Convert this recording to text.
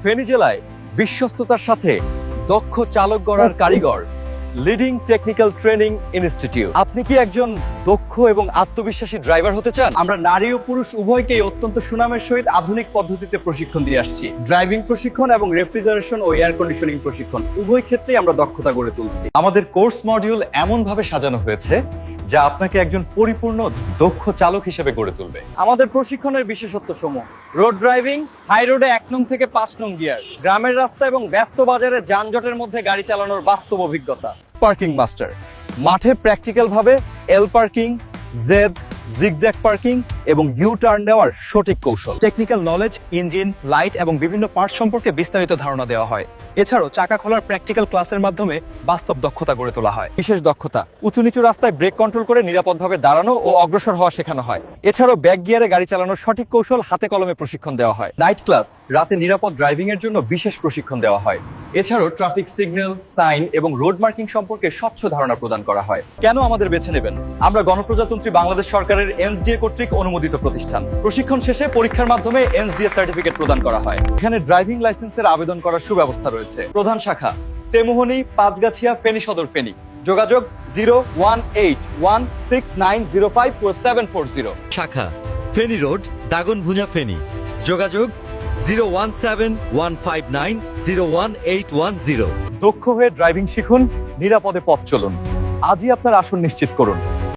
ফেনী জেলায় বিশ্বস্ততার সাথে দক্ষ চালক গড়ার কারিগর লিডিং টেকনিক্যাল ট্রেনিং ইনস্টিটিউট। আপনি কি একজন দক্ষ এবং আত্মবিশ্বাসী ড্রাইভার হতে চান? আমরা নারী ও পুরুষ উভয়কেই অত্যন্ত সুনামের সহিত আধুনিক পদ্ধতিতে প্রশিক্ষণ দিয়ে আসছি। ড্রাইভিং প্রশিক্ষণ এবং রেফ্রিজারেশন ও এয়ার কন্ডিশনিং প্রশিক্ষণ উভয় ক্ষেত্রেই আমরা দক্ষতা গড়ে তুলছি। আমাদের কোর্স মডিউল এমন ভাবে সাজানো হয়েছে যা আপনাকে একজন পরিপূর্ণ দক্ষ চালক হিসেবে গড়ে তুলবে। আমাদের প্রশিক্ষণের বিশেষত্ব সমূহ: রোড ড্রাইভিং, হাই রোডে 1 নং থেকে 5 নং গিয়ার, গ্রামের রাস্তা এবং ব্যস্ত বাজারে যানজটের মধ্যে গাড়ি চালানোর বাস্তব অভিজ্ঞতা। পার্কিং মাস্টার, মাঠে প্র্যাকটিক্যাল ভাবে এল পার্কিং, জেড, জিগজ্যাগ পার্কিং এবং ইউ টার্ন নেওয়ার সঠিক কৌশল। টেকনিক্যাল নলেজ, ইঞ্জিন, লাইট এবং বিভিন্ন পার্ট সম্পর্কে বিস্তারিত ধারণা দেওয়া হয়। এছাড়াও চাকা খোলার প্র্যাকটিক্যাল ক্লাসের মাধ্যমে বাস্তব দক্ষতা গড়ে তোলা হয়। বিশেষ দক্ষতা: উঁচু নিচু রাস্তায় ব্রেক কন্ট্রোল করে নিরাপদভাবে দাঁড়ানো ও অগ্রসর হওয়া শেখানো হয়। এছাড়াও ব্যাক গিয়ারে গাড়ি চালানোর সঠিক কৌশল হাতে কলমে প্রশিক্ষণ দেওয়া হয়। নাইট ক্লাস, রাতে নিরাপদ ড্রাইভিং এর জন্য বিশেষ প্রশিক্ষণ দেওয়া হয়। এছাড়াও ট্রাফিক সিগন্যাল, সাইন এবং রোড মার্কিং সম্পর্কে স্বচ্ছ ধারণা প্রদান করা হয়। কেন আমাদের বেছে নেবেন? আমরা গণপ্রজাতন্ত্রী বাংলাদেশ সরকারের এনএসডিএ কর্তৃক অনুমোদিত প্রতিষ্ঠান। প্রশিক্ষণ শেষে পরীক্ষার মাধ্যমে এনএসডিএ সার্টিফিকেট প্রদান করা হয়। এখানে ড্রাইভিং লাইসেন্সের আবেদন করার সুব্যবস্থা রয়েছে। প্রধান শাখা: তেমুহনী, পাঁচগাছিয়া, ফেনী সদর, ফেনী। যোগাযোগ 0181690544740। শাখা: ফেনী রোড, দাগনভূঞা, ফেনী। যোগাযোগ 01715901810। দক্ষ হয়ে ড্রাইভিং শিখুন, নিরাপদে পথ চলুন। আজই আপনার আসন নিশ্চিত করুন।